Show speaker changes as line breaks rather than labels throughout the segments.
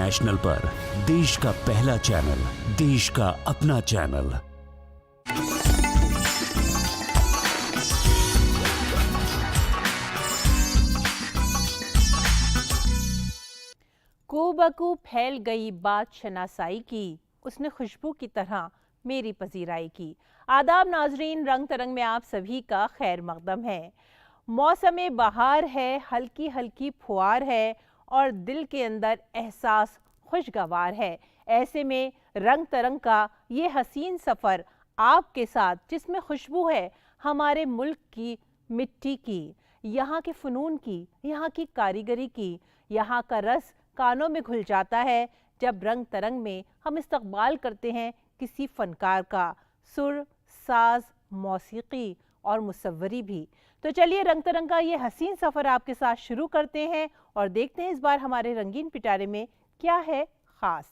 International पर, देश का पहला चैनल, देश का अपना चैनल।
कूबकू फैल गई बात शनासाई की, उसने खुशबू की तरह मेरी पजीराई की। आदाब नाजरीन, रंग तरंग में आप सभी का खैर मकदम है। मौसम बहार है, हल्की हल्की फुहार है और दिल के अंदर एहसास खुशगवार है। ऐसे में रंग तरंग का ये हसीन सफ़र आपके साथ, जिसमें खुशबू है हमारे मुल्क की मिट्टी की, यहाँ के फ़नून की, यहाँ की कारीगरी की, यहाँ का रस कानों में घुल जाता है जब रंग तरंग में हम इस्तकबाल करते हैं किसी फ़नकार का, सुर, साज, मौसीकी और मुसव्वरी भी। तो चलिए रंग तरंग का ये हसीन सफ़र आपके साथ शुरू करते हैं और देखते हैं इस बार हमारे रंगीन पिटारे में क्या है ख़ास।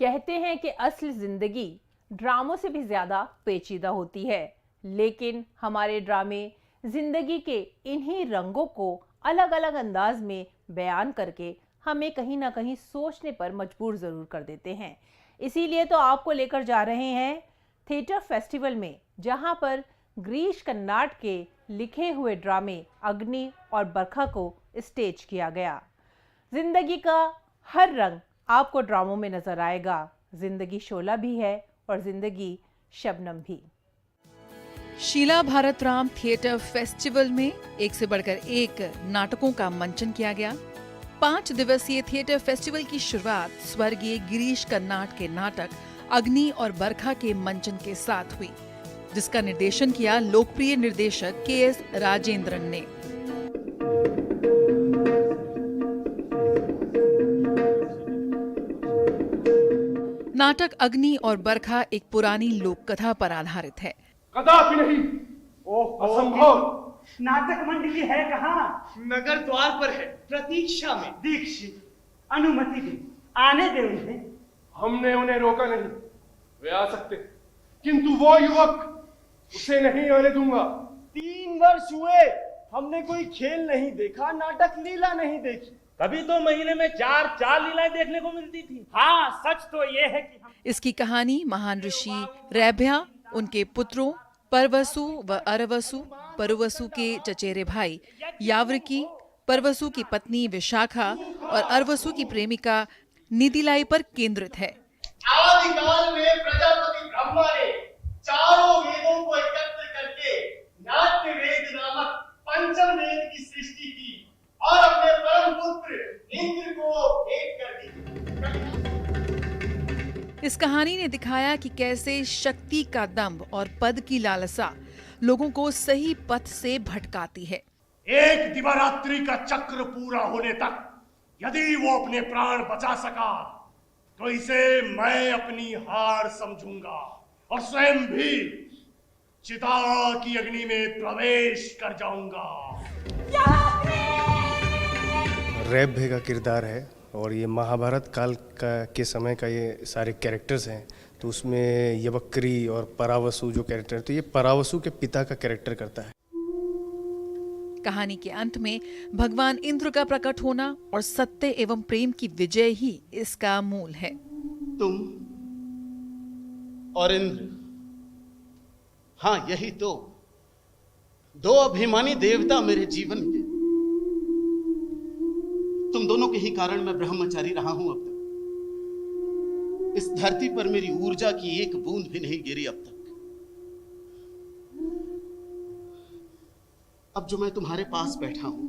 कहते हैं कि असली ज़िंदगी ड्रामों से भी ज़्यादा पेचीदा होती है, लेकिन हमारे ड्रामे ज़िंदगी के इन्हीं रंगों को अलग अलग अंदाज में बयान करके हमें कहीं ना कहीं सोचने पर मजबूर ज़रूर कर देते हैं। इसीलिए तो आपको लेकर जा रहे हैं थिएटर फेस्टिवल में, जहां पर गिरीश कर्नाड के लिखे हुए ड्रामे अग्नि और बरखा को स्टेज किया गया। ज़िंदगी का हर रंग आपको ड्रामों में नज़र आएगा। ज़िंदगी शोला भी है और ज़िंदगी शबनम भी।
शीला भारतराम थिएटर फेस्टिवल में एक से बढ़कर एक नाटकों का मंचन किया गया। 5 दिवसीय थिएटर फेस्टिवल की शुरुआत स्वर्गीय गिरीश कर्नाड के नाटक अग्नि और बरखा के मंचन के साथ हुई, जिसका निर्देशन किया लोकप्रिय निर्देशक के.एस. राजेंद्रन ने। नाटक अग्नि और बरखा एक पुरानी लोक कथा पर आधारित है।
कदापि नहीं, असंभव।
नाटक मंडली है कहाँ?
नगर द्वार पर है, प्रतीक्षा में।
दीक्षित, अनुमति दे, आने दे उन्हें।
हमने उन्हें रोका नहीं, वे आ सकते, किंतु वो युवक, उसे नहीं आने दूंगा।
3 वर्ष हुए, हमने कोई खेल नहीं देखा, नाटक लीला नहीं देखी।
तभी तो महीने में 4 लीलाएं देखने को मिलती थी।
हाँ, सच तो ये है कि हम...
इसकी कहानी महान ऋषि रैभ्या, उनके पुत्रों परवसु व अरवसु, परवसु के चचेरे भाई यावृकी, परवसु की पत्नी विशाखा और अरवसु की प्रेमिका निदिलाई पर केंद्रित है।
आदिकाल में प्रजापति ब्रह्मा ने चारों वेदों को एकत्र करके नाट्य वेद नामक पंचम वेद की सृष्टि की और अपने परम पुत्र इंद्र को भेंट कर दी।
इस कहानी ने दिखाया कि कैसे शक्ति का दंभ और पद की लालसा लोगों को सही पथ से भटकाती है।
एक दिवारात्रि का चक्र पूरा होने तक यदि वो अपने प्राण बचा सका तो इसे मैं अपनी हार समझूंगा और स्वयं भी चिता की अग्नि में प्रवेश कर जाऊंगा।
रैभ्य का किरदार है और ये महाभारत काल के समय का ये सारे कैरेक्टर्स हैं, तो उसमें यवक्री और परावसु जो कैरेक्टर है, तो ये परावसु के पिता का कैरेक्टर करता है।
कहानी के अंत में भगवान इंद्र का प्रकट होना और सत्य एवं प्रेम की विजय ही इसका मूल है।
तुम और इंद्र, हाँ यही तो 2 अभिमानी देवता मेरे जीवन के। तुम दोनों के ही कारण मैं ब्रह्मचारी रहा हूं अब तक। इस धरती पर मेरी ऊर्जा की एक बूंद भी नहीं गिरी अब तक। अब जो मैं तुम्हारे पास बैठा हूं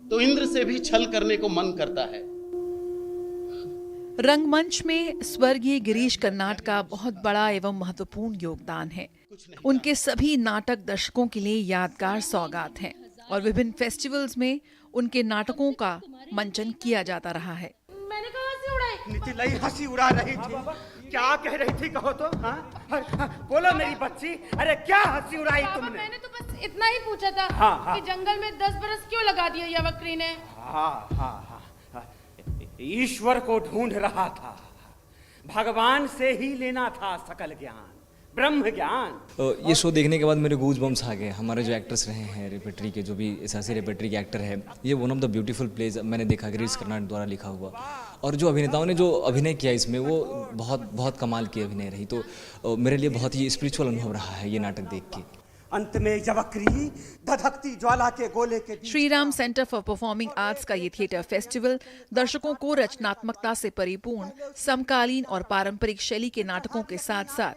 तो इंद्र से भी छल करने को मन करता है।
रंगमंच में स्वर्गीय गिरीश कर्नाड का बहुत बड़ा एवं महत्वपूर्ण योगदान है। उनके सभी नाटक दर्शकों के लिए यादगार सौगात हैं और विभिन्न फेस्टिवल्स में उनके नाटकों का मंचन किया जाता रहा है।
मैंने कहा हंसी उड़ाई? नितिलाई हंसी उड़ा रही थी। क्या कह रही थी कहो तो? हाँ? बोलो मेरी बच्ची, अरे क्या हंसी उड़ाई तुमने?
मैंने तो बस इतना ही पूछा था कि जंगल में 10 बरस क्यों लगा दिया यवक्री ने?
हाँ, ईश्वर को ढूंढ रहा था, भगवान से ही लेना था सकल ज्ञान, ब्रह्म ज्ञान।
ये शो देखने के बाद मेरे गूज बम्स आ गए। हमारे जो एक्टर्स रहे हैं रेपेट्री के, जो भी एसएससी रेपेट्री के एक्टर है, ये one of the beautiful plays मैंने देखा गिरीश कर्नाड द्वारा लिखा हुआ। और जो अभिनेताओं ने जो अभिनय किया इसमें, वो बहुत बहुत कमाल की अभिनय रही। तो मेरे लिए बहुत ही स्पिरिचुअल अनुभव रहा है ये नाटक देख के।
अंत में यवक्री धधकती ज्वाला के गोले के
Shri Ram centre for performing arts का ये थिएटर फेस्टिवल दर्शकों को रचनात्मकता से परिपूर्ण समकालीन और पारंपरिक शैली के नाटकों के साथ साथ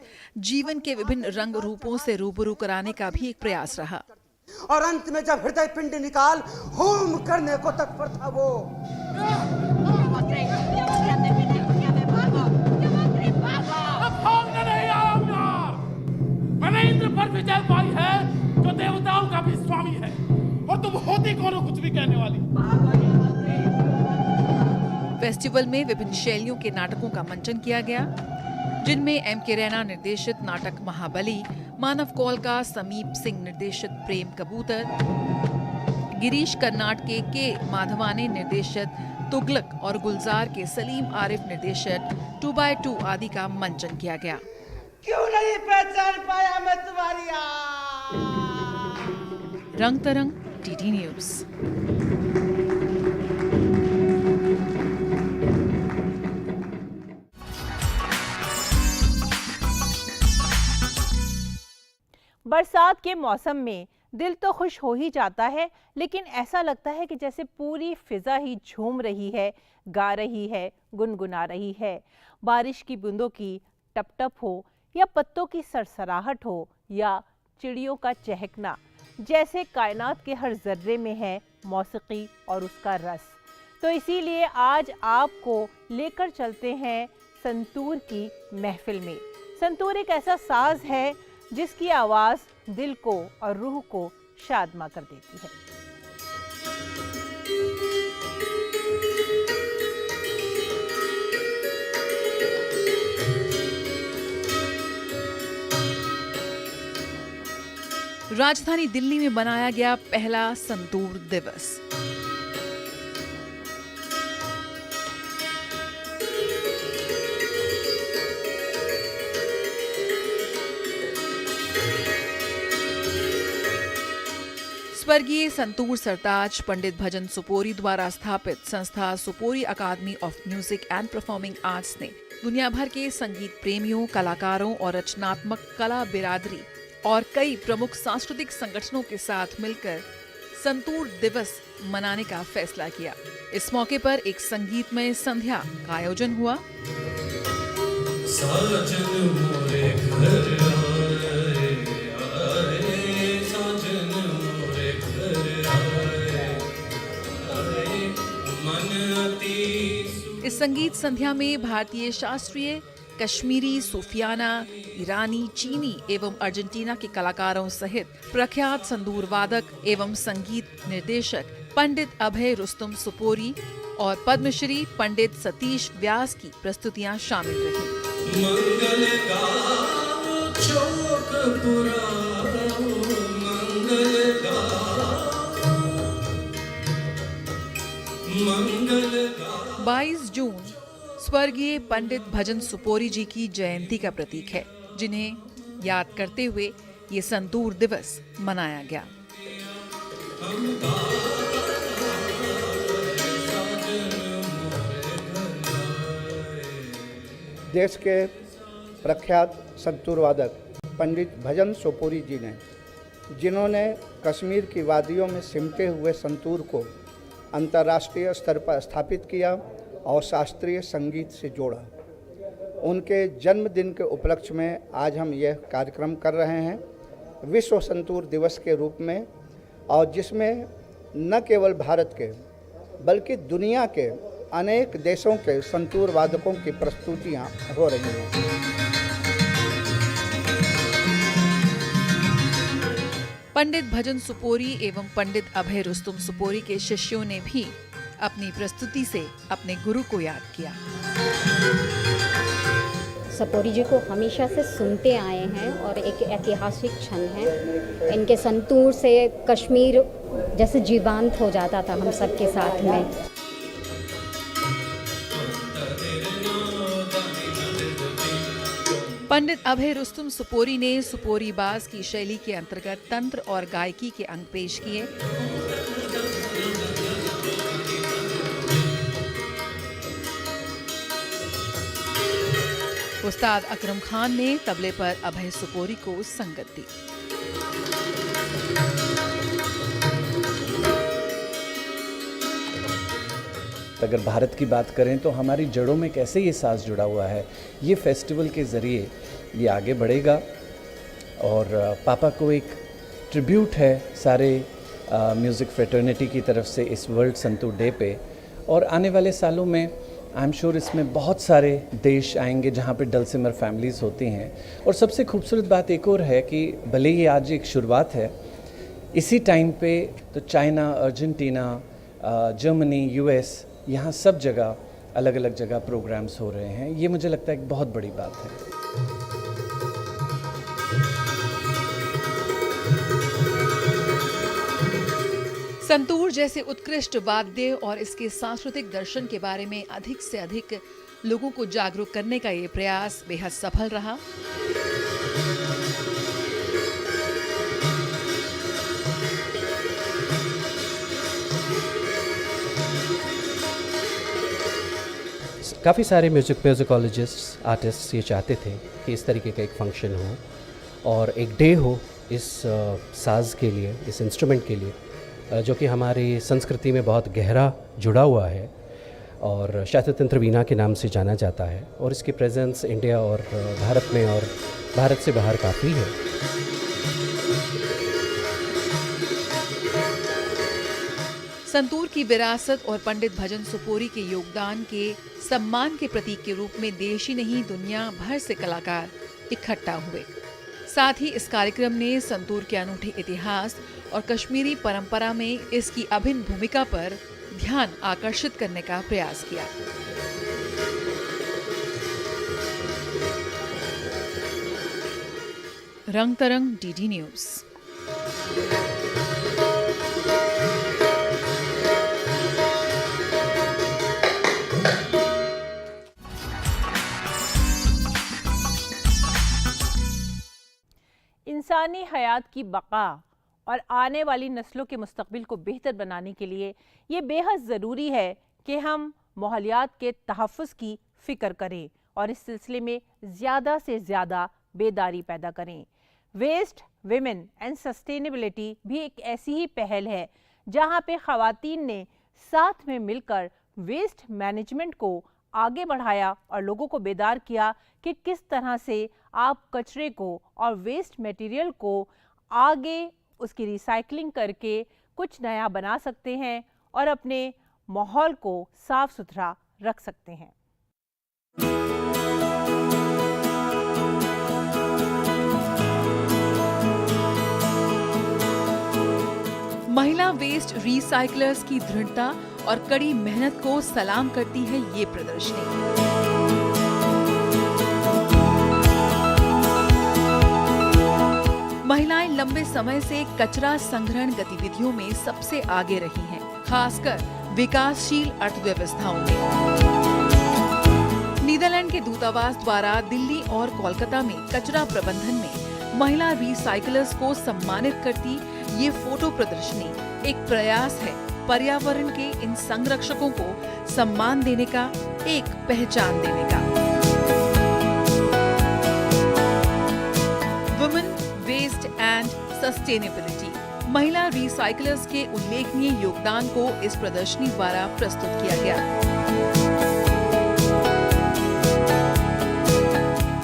जीवन के विभिन्न रंग रूपों से रूबरू कराने का भी एक प्रयास रहा।
और अंत में जब हृदय पिंड निकाल होम करने को तत्पर था वो।
मैंने इंद्र पर विजय पाई है जो देवताओं का भी स्वामी है, और तुम होती कौन हो कुछ भी कहने वाली।
फेस्टिवल में विभिन्न शैलियों के नाटकों का मंचन किया गया, जिनमें M.K. रैना निर्देशित नाटक महाबली, मानव कौल का समीप सिंह निर्देशित प्रेम कबूतर, गिरीश कर्नाड के माधवाने निर्देशित तुगलक और गुलजार के सलीम आरिफ निर्देशित 2x2 आदि का मंचन किया गया।
क्यों नहीं पहचान पाया मैं तुम्हारी
रंग तरंग टीटी न्यूज़।
बरसात के मौसम में दिल तो खुश हो ही जाता है, लेकिन ऐसा लगता है कि जैसे पूरी फिजा ही झूम रही है, गा रही है, गुनगुना रही है। बारिश की बूंदों की टप टप हो, या पत्तों की सरसराहट हो, या चिड़ियों का चहकना, जैसे कायनात के हर जर्रे में है मौसीकी और उसका रस। तो इसीलिए आज आपको लेकर चलते हैं संतूर की महफिल में। संतूर एक ऐसा साज है जिसकी आवाज़ दिल को और रूह को शादमा कर देती है।
राजधानी दिल्ली में मनाया गया पहला संतूर दिवस। स्वर्गीय संतूर सरताज पंडित भजन सुपोरी द्वारा स्थापित संस्था Supori academy of music and performing arts ने दुनिया भर के संगीत प्रेमियों, कलाकारों और रचनात्मक कला बिरादरी और कई प्रमुख सांस्कृतिक संगठनों के साथ मिलकर संतूर दिवस मनाने का फैसला किया। इस मौके पर एक संगीतमय संध्या का आयोजन हुआ। इस संगीत संध्या में भारतीय शास्त्रीय, कश्मीरी, सूफियाना, ईरानी, चीनी एवं अर्जेंटीना के कलाकारों सहित प्रख्यात संतूर वादक एवं संगीत निर्देशक पंडित अभय रुस्तम सुपोरी और पद्मश्री पंडित सतीश व्यास की प्रस्तुतियां शामिल रहीं। मंगल 22 जून स्वर्गीय पंडित भजन सुपोरी जी की जयंती का प्रतीक है, जिन्हें याद करते हुए ये संतूर दिवस मनाया गया।
देश के प्रख्यात संतूर वादक पंडित भजन सुपोरी जी ने, जिन्होंने कश्मीर की वादियों में सिमटे हुए संतूर को अंतर्राष्ट्रीय स्तर पर स्थापित किया और शास्त्रीय संगीत से जोड़ा, उनके जन्मदिन के उपलक्ष्य में आज हम यह कार्यक्रम कर रहे हैं विश्व संतूर दिवस के रूप में, और जिसमें न केवल भारत के बल्कि दुनिया के अनेक देशों के संतूर वादकों की प्रस्तुतियां हो रही हैं।
पंडित भजन सुपोरी एवं पंडित अभय रुस्तम सुपोरी के शिष्यों ने भी अपनी प्रस्तुति से अपने गुरु को याद किया।
सुपोरी जी को हमेशा से सुनते आए हैं और एक ऐतिहासिक क्षण है। इनके संतूर से कश्मीर जैसे जीवंत हो जाता था हम सबके साथ में।
पंडित अभय रुस्तुम सुपोरी ने सुपोरी बाज की शैली के अंतर्गत तंत्र और गायकी के अंग पेश किए। उस्ताद अकरम खान ने तबले पर अभय सुपोरी को संगत दी।
अगर भारत की बात करें तो हमारी जड़ों में कैसे ये साज जुड़ा हुआ है, ये फेस्टिवल के ज़रिए ये आगे बढ़ेगा। और पापा को एक ट्रिब्यूट है सारे म्यूज़िक फ्रेटर्निटी की तरफ से इस वर्ल्ड संतूर डे पे। और आने वाले सालों में आई एम श्योर इसमें बहुत सारे देश आएंगे जहाँ पे डलसिमर फैमिलीज़ होती हैं। और सबसे खूबसूरत बात एक और है कि भले ही आज एक शुरुआत है, इसी टाइम पे तो चाइना, अर्जेंटीना, जर्मनी, यूएस, यहाँ सब जगह अलग अलग जगह प्रोग्राम्स हो रहे हैं। ये मुझे लगता है एक बहुत बड़ी बात है।
संतूर जैसे उत्कृष्ट वाद्य और इसके सांस्कृतिक दर्शन के बारे में अधिक से अधिक लोगों को जागरूक करने का ये प्रयास बेहद सफल रहा।
काफ़ी सारे म्यूज़िकोलॉजिस्ट, आर्टिस्ट ये चाहते थे कि इस तरीके का एक फंक्शन हो और एक डे हो इस साज के लिए, इस इंस्ट्रूमेंट के लिए, जो कि हमारी संस्कृति में बहुत गहरा जुड़ा हुआ है और शास्त्रीय तंत्र वीणा के नाम से जाना जाता है। और इसकी प्रेजेंस इंडिया और भारत में और भारत से बाहर काफ़ी है।
संतूर की विरासत और पंडित भजन सुपोरी के योगदान के सम्मान के प्रतीक के रूप में देश ही नहीं दुनिया भर से कलाकार इकट्ठा हुए। साथ ही इस कार्यक्रम ने संतूर के अनूठे इतिहास और कश्मीरी परंपरा में इसकी अभिन्न भूमिका पर ध्यान आकर्षित करने का प्रयास किया। रंग तरंग, डीडी न्यूज़।
इंसानी हयात की बका और आने वाली नस्लों के मुस्तकबिल को बेहतर बनाने के लिए ये बेहद ज़रूरी है कि हम माहौलियात के तहफ़्फ़ुज़ की फ़िक्र करें और इस सिलसिले में ज़्यादा से ज़्यादा बेदारी पैदा करें। वेस्ट, विमेन एंड सस्टेनेबिलिटी भी एक ऐसी ही पहल है जहां पे ख़वातीन ने साथ में मिलकर वेस्ट मैनेजमेंट को आगे बढ़ाया और लोगों को बेदार किया कि किस तरह से आप कचरे को और वेस्ट मटेरियल को आगे उसकी रिसाइकलिंग करके कुछ नया बना सकते हैं और अपने माहौल को साफ सुथरा रख सकते हैं।
महिला वेस्ट रिसाइकलर्स की दृढ़ता और कड़ी मेहनत को सलाम करती है ये प्रदर्शनी। महिलाएं लंबे समय से कचरा संग्रहण गतिविधियों में सबसे आगे रही हैं, खासकर विकासशील अर्थव्यवस्थाओं में। नीदरलैंड के दूतावास द्वारा दिल्ली और कोलकाता में कचरा प्रबंधन में महिला रिसाइकलर्स को सम्मानित करती ये फोटो प्रदर्शनी एक प्रयास है पर्यावरण के इन संरक्षकों को सम्मान देने का, एक पहचान देने का। वुमेन, वेस्ट एंड सस्टेनेबिलिटी, महिला रिसाइकलर्स के उल्लेखनीय योगदान को इस प्रदर्शनी द्वारा प्रस्तुत किया गया।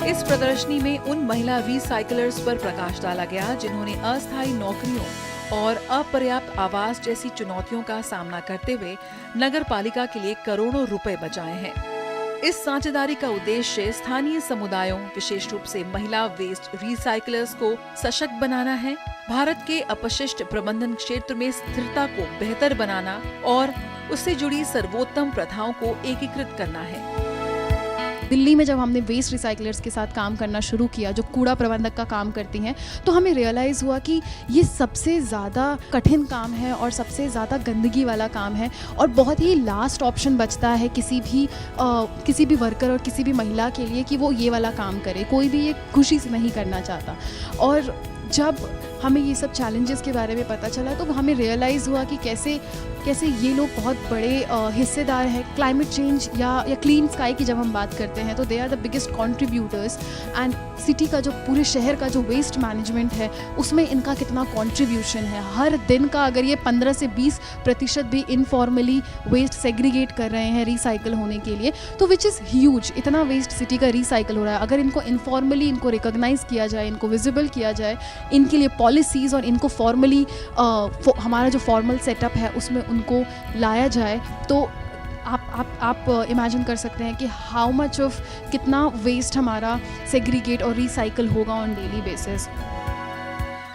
इस प्रदर्शनी में उन महिला रिसाइकलर्स पर प्रकाश डाला गया जिन्होंने अस्थायी नौकरियों और अपर्याप्त आवास जैसी चुनौतियों का सामना करते हुए नगर पालिका के लिए करोड़ों रुपए बचाए हैं। इस साझेदारी का उद्देश्य स्थानीय समुदायों, विशेष रूप से महिला वेस्ट रिसाइकलर्स को सशक्त बनाना है, भारत के अपशिष्ट प्रबंधन क्षेत्र में स्थिरता को बेहतर बनाना और उससे जुड़ी सर्वोत्तम प्रथाओं को एकीकृत करना है।
दिल्ली में जब हमने वेस्ट रिसाइकलर्स के साथ काम करना शुरू किया, जो कूड़ा प्रबंधक का काम करती हैं, तो हमें रियलाइज़ हुआ कि ये सबसे ज़्यादा कठिन काम है और सबसे ज़्यादा गंदगी वाला काम है और बहुत ही लास्ट ऑप्शन बचता है किसी भी वर्कर और किसी भी महिला के लिए कि वो ये वाला काम करे। कोई भी ये खुशी से नहीं करना चाहता। और जब हमें ये सब चैलेंजेस के बारे में पता चला तो हमें रियलाइज़ हुआ कि कैसे ये लोग बहुत बड़े हिस्सेदार हैं क्लाइमेट चेंज या क्लीन स्काई की। जब हम बात करते हैं तो they are the biggest contributors and city का जो पूरे शहर का जो वेस्ट मैनेजमेंट है उसमें इनका कितना कॉन्ट्रीब्यूशन है। हर दिन का अगर ये 15 से 20% भी इनफॉर्मली वेस्ट सेग्रीगेट कर रहे हैं रिसाइकल होने के लिए, तो विच इज़ ह्यूज। इतना वेस्ट सिटी का रिसाइकल हो रहा है। अगर इनको इनफॉर्मली इनको रिकॉग्नाइज़ किया जाए, इनको विजिबल किया जाए, इनके लिए पॉलिसीज़ और इनको फॉर्मली हमारा जो फॉर्मल सेटअप है उसमें उनको लाया जाए, तो आप इमेजिन कर सकते हैं कि हाउ मच ऑफ कितना वेस्ट हमारा सेग्रीगेट और रिसाइकल होगा ऑन डेली बेसिस।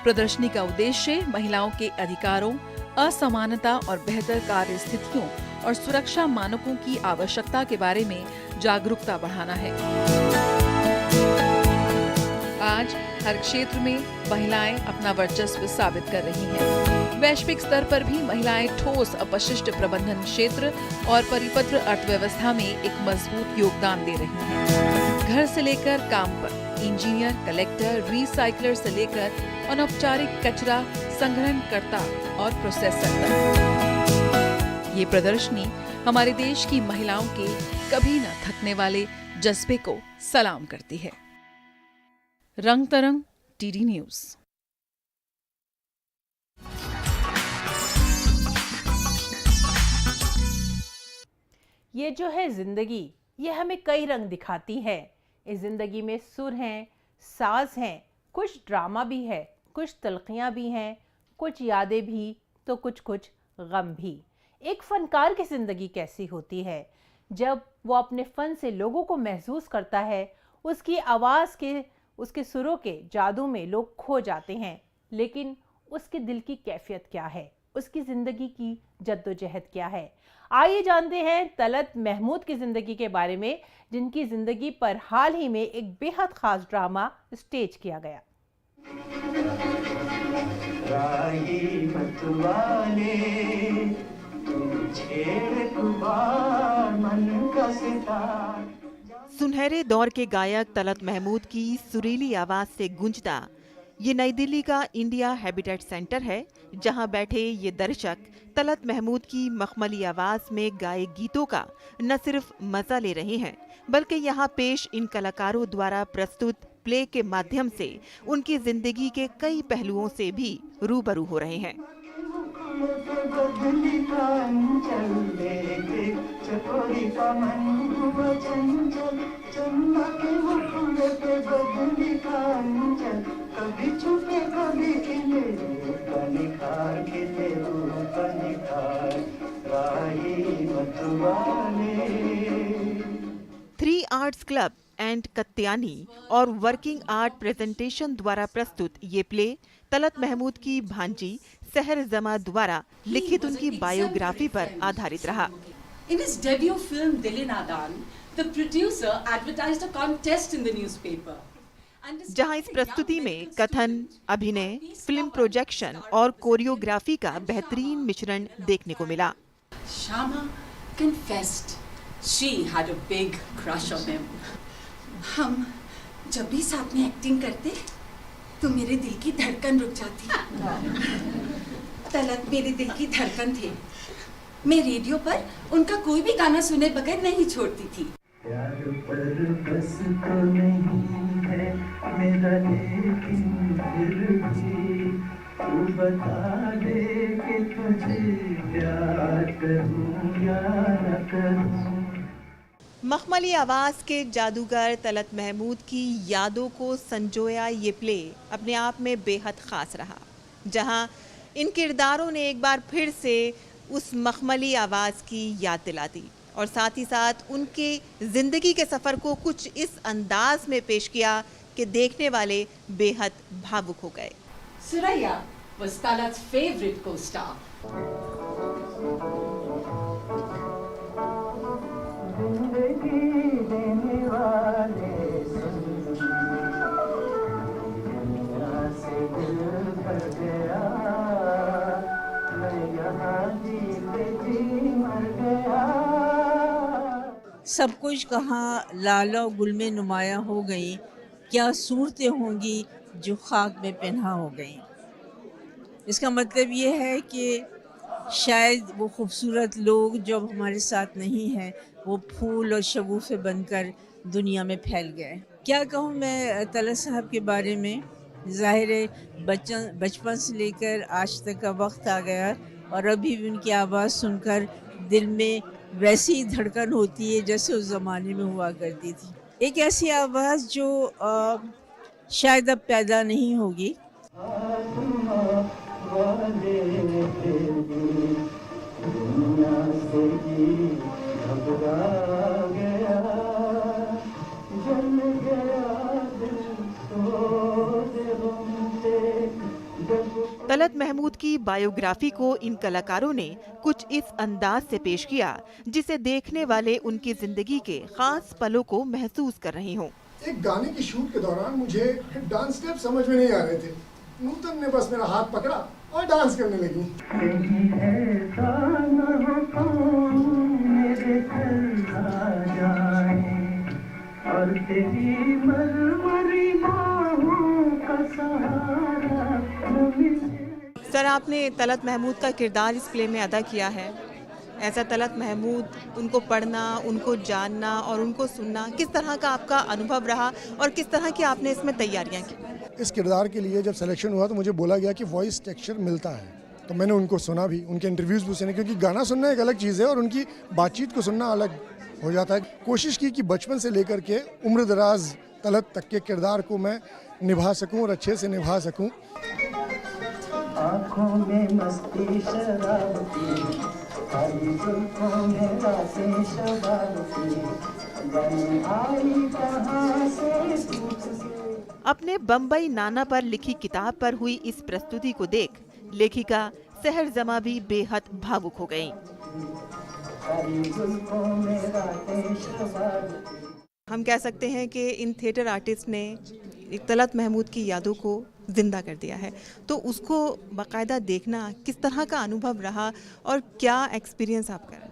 प्रदर्शनी का उद्देश्य महिलाओं के अधिकारों, असमानता और बेहतर कार्य स्थितियों और सुरक्षा मानकों की आवश्यकता के बारे में जागरूकता बढ़ाना है। आज हर क्षेत्र में महिलाएं अपना वर्चस्व साबित कर रही हैं। वैश्विक स्तर पर भी महिलाएं ठोस अपशिष्ट प्रबंधन क्षेत्र और परिपत्र अर्थव्यवस्था में एक मजबूत योगदान दे रही हैं। घर से लेकर काम पर, इंजीनियर, कलेक्टर, रिसाइकलर से लेकर अनौपचारिक कचरा संग्रहणकर्ता और प्रोसेसर तक। ये प्रदर्शनी हमारे देश की महिलाओं के कभी न थकने वाले जज्बे को सलाम करती है। रंग तरंग, टीडी न्यूज़।
ये जो है जिंदगी, ये हमें कई रंग दिखाती है। इस जिंदगी में सुर हैं, साज हैं, कुछ ड्रामा भी है, कुछ तलखियाँ भी हैं, कुछ यादें भी, तो कुछ गम भी। एक फनकार की ज़िंदगी कैसी होती है जब वो अपने फ़न से लोगों को महसूस करता है। उसकी आवाज़ के, उसके सुरों के जादू में लोग खो जाते हैं। लेकिन उसके दिल की कैफियत क्या है, उसकी ज़िंदगी की जद्दोजहद क्या है? आइए जानते हैं तलत महमूद की ज़िंदगी के बारे में, जिनकी ज़िंदगी पर हाल ही में एक बेहद ख़ास ड्रामा स्टेज किया गया।
सुनहरे दौर के गायक तलत महमूद की सुरीली आवाज से गूंजता ये नई दिल्ली का इंडिया हैबिटेट सेंटर है, जहां बैठे ये दर्शक तलत महमूद की मखमली आवाज में गाए गीतों का न सिर्फ मजा ले रहे हैं, बल्कि यहाँ पेश इन कलाकारों द्वारा प्रस्तुत प्ले के माध्यम से उनकी जिंदगी के कई पहलुओं से भी रूबरू हो रहे हैं। Three arts club and Katyani और वर्किंग आर्ट प्रेजेंटेशन द्वारा प्रस्तुत ये प्ले तलत महमूद की भांजी सहर जमा द्वारा लिखित उनकी बायोग्राफी पर आधारित रहा।
In his debut film Dil Nadan, the producer advertised a contest in the newspaper.
जहां इस प्रस्तुति में कथन, अभिनय, फिल्म प्रोजेक्शन और कोरियोग्राफी का बेहतरीन मिश्रण देखने को मिला।
Shama confessed she had a big crush on him. हम जब भी साथ में एक्टिंग करते तो मेरे दिल की धड़कन रुक जाती। तलत मेरे दिल की धड़कन थे। मैं रेडियो पर उनका कोई भी गाना सुने बगैर नहीं छोड़ती थी।
प्यार पर बस तो नहीं है मेरा, लेकिन फिर भी तू बता दे कि तुझे प्यार करूं या न करूं।
मखमली आवाज के जादूगर तलत महमूद की यादों को संजोया ये प्ले अपने आप में बेहद खास रहा, जहां इन किरदारों ने एक बार फिर से उस मखमली आवाज की याद दिला दी और साथ ही साथ उनके जिंदगी के सफर को कुछ इस अंदाज में पेश किया कि देखने वाले बेहद भावुक हो गए।
Suraya was Talat's favorite co-star.
जिंदगी देने वाला
सब कुछ कहाँ लाला गुल में नुमाया हो गई, क्या सूरतें होंगी जो खाक में पहना हो गई। इसका मतलब ये है कि शायद वो खूबसूरत लोग जो अब हमारे साथ नहीं हैं वो फूल और शगुफ़े बनकर दुनिया में फैल गए। क्या कहूँ मैं तलत साहब के बारे में, ज़ाहिर है बचपन से लेकर आज तक का वक्त आ गया और अभी भी उनकी आवाज़ सुनकर दिल में वैसी ही धड़कन होती है जैसे उस ज़माने में हुआ करती थी। एक ऐसी आवाज़ जो शायद अब पैदा नहीं होगी।
तलत महमूद की बायोग्राफी को इन कलाकारों ने कुछ इस अंदाज से पेश किया जिसे देखने वाले उनकी जिंदगी के खास पलों को महसूस कर रहे हों।
एक गाने की शूट के दौरान मुझे डांस स्टेप समझ में नहीं आ रहे थे। नूतन ने बस मेरा हाथ पकड़ा और डांस करने लगी।
और तेरी मरमरी बाहों का सहारा।
सर, आपने तलत महमूद का किरदार इस प्ले में अदा किया है। ऐसा तलत महमूद, उनको पढ़ना, उनको जानना और उनको सुनना, किस तरह का आपका अनुभव रहा और किस तरह की आपने इसमें तैयारियां की?
इस किरदार के लिए जब सिलेक्शन हुआ तो मुझे बोला गया कि वॉइस टेक्सचर मिलता है, तो मैंने उनको सुना भी, उनके इंटरव्यूज़ भी सुने, क्योंकि गाना सुनना एक अलग चीज़ है और उनकी बातचीत को सुनना अलग हो जाता है। कोशिश की कि बचपन से लेकर के उम्र दराज तलत तक के किरदार को मैं निभा सकूं और अच्छे से निभा सकूं।
आँखों में मस्ती शराब की, काली जुल्फों में रातें शबाब की, बन आई कहाँ से।
अपने बम्बई नाना पर लिखी किताब पर हुई इस प्रस्तुति को देख लेखिका सहर जमा भी बेहद भावुक हो गईं। हम कह सकते हैं कि इन थिएटर आर्टिस्ट ने एक तलत महमूद की यादों को जिंदा कर दिया है, तो उसको बाकायदा देखना किस तरह का अनुभव रहा और क्या एक्सपीरियंस आपका रहा?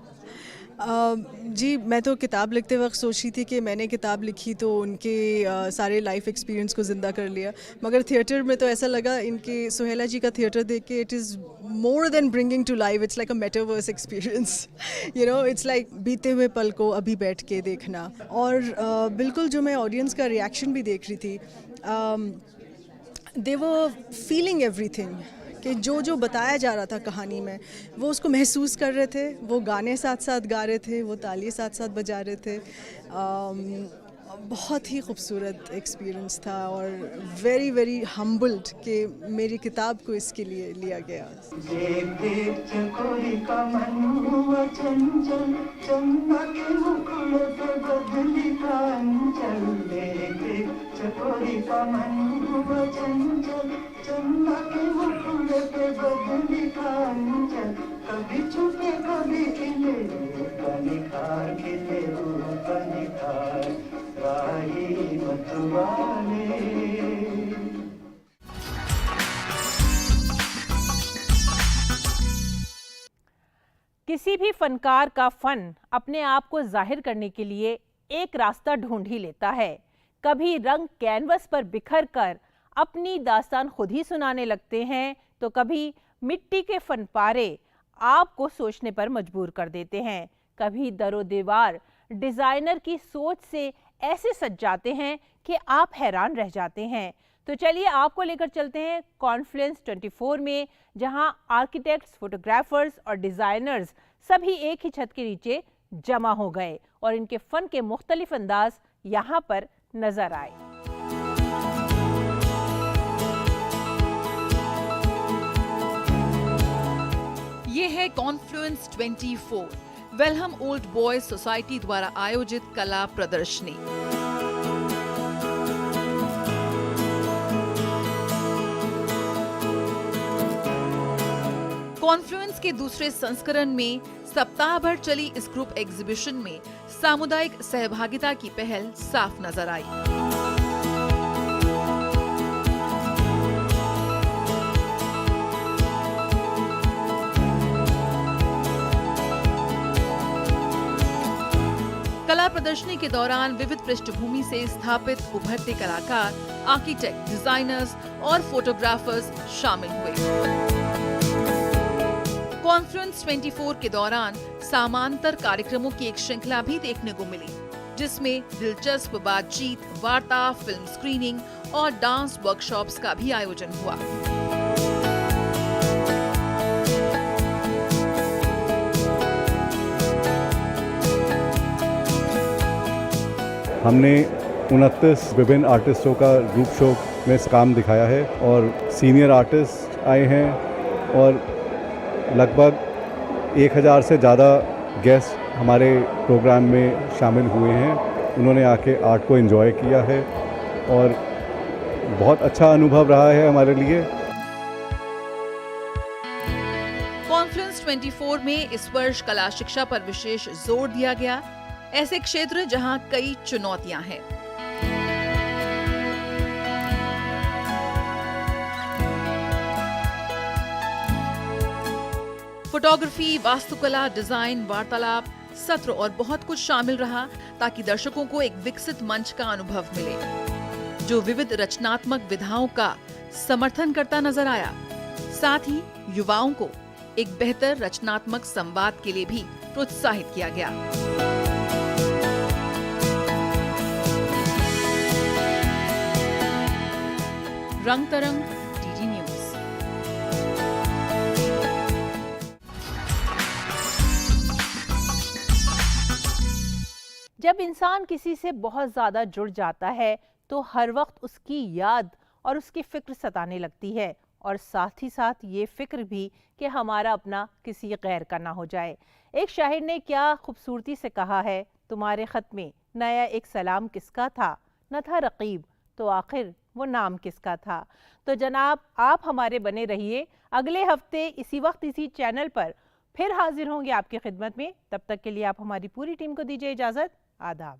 जी, मैं तो किताब लिखते वक्त सोच रही थी कि मैंने किताब लिखी तो उनके सारे लाइफ एक्सपीरियंस को ज़िंदा कर लिया, मगर थिएटर में तो ऐसा लगा इनके सुहेला जी का थिएटर देख के it is more than bringing to life, it's like a metaverse experience, you know, it's like बीते हुए पल को अभी बैठ के देखना। और बिल्कुल जो मैं ऑडियंस का रिएक्शन भी देख रही थी, दे वर फीलिंग एवरीथिंग, कि जो बताया जा रहा था कहानी में वो उसको महसूस कर रहे थे, वो गाने साथ साथ गा रहे थे, वो ताली साथ साथ बजा रहे थे। बहुत ही खूबसूरत एक्सपीरियंस था और वेरी वेरी हम्बल्ड कि मेरी किताब को इसके लिए लिया गया।
कभी छुपे कभी खिले निखार खिले निखार राही मतवाले।
किसी भी फनकार का फन अपने आप को जाहिर करने के लिए एक रास्ता ढूंढ ही लेता है। कभी रंग कैनवस पर बिखर कर अपनी दास्तान खुद ही सुनाने लगते हैं, तो कभी मिट्टी के फनपारे आपको सोचने पर मजबूर कर देते हैं। कभी दरो दीवार डिजाइनर की सोच से ऐसे सज जाते हैं कि आप हैरान रह जाते हैं। तो चलिए आपको लेकर चलते हैं कॉन्फ्लुएंस 24 में, जहां आर्किटेक्ट्स, फोटोग्राफर्स और डिजाइनर्स सभी एक ही छत के नीचे जमा हो गए और इनके फन के मुख्तलिफ अंदाज यहां पर नजर आए।
ये है Confluence 24, Welham old boys society द्वारा आयोजित कला प्रदर्शनी। कॉन्फ्लुएंस के दूसरे संस्करण में सप्ताह भर चली इस ग्रुप एग्जीबिशन में सामुदायिक सहभागिता की पहल साफ नजर आई। कला प्रदर्शनी के दौरान विविध पृष्ठभूमि से स्थापित उभरते कलाकार, आर्किटेक्ट, डिजाइनर्स और फोटोग्राफर्स शामिल हुए। कॉन्फ्रेंस 24 के दौरान समांतर कार्यक्रमों की एक श्रृंखला भी देखने को मिली, जिसमें दिलचस्प बातचीत, वार्ता, फिल्म स्क्रीनिंग और डांस वर्कशॉप्स का भी आयोजन हुआ।
हमने 29 विभिन्न आर्टिस्टों का ग्रुप शो में काम दिखाया है और सीनियर आर्टिस्ट आए हैं और लगभग 1000 से ज़्यादा गेस्ट हमारे प्रोग्राम में शामिल हुए हैं। उन्होंने आके आर्ट को एंजॉय किया है और बहुत अच्छा अनुभव रहा है हमारे लिए।
कॉन्फ्रेंस 24 में इस वर्ष कला शिक्षा पर विशेष जोर दिया गया, ऐसे क्षेत्र जहां कई चुनौतियां हैं। फोटोग्राफी, वास्तुकला, डिजाइन, वार्तालाप, सत्र और बहुत कुछ शामिल रहा ताकि दर्शकों को एक विकसित मंच का अनुभव मिले, जो विविध रचनात्मक विधाओं का समर्थन करता नजर आया। साथ ही युवाओं को एक बेहतर रचनात्मक संवाद के लिए भी प्रोत्साहित किया गया। रंग तरंग, डीडी न्यूज।
जब इंसान किसी से बहुत ज़्यादा जुड़ जाता है तो हर वक्त उसकी याद और उसकी फ़िक्र सताने लगती है, और साथ ही साथ ये फ़िक्र भी कि हमारा अपना किसी गैर का ना हो जाए। एक शायर ने क्या खूबसूरती से कहा है, तुम्हारे ख़त में नया एक सलाम किसका था, न था रकीब तो आखिर वो नाम किसका था। तो जनाब, आप हमारे बने रहिए। अगले हफ्ते इसी वक्त इसी चैनल पर फिर हाजिर होंगे आपकी खिदमत में। तब तक के लिए आप हमारी पूरी टीम को दीजिए इजाज़त। आदाब।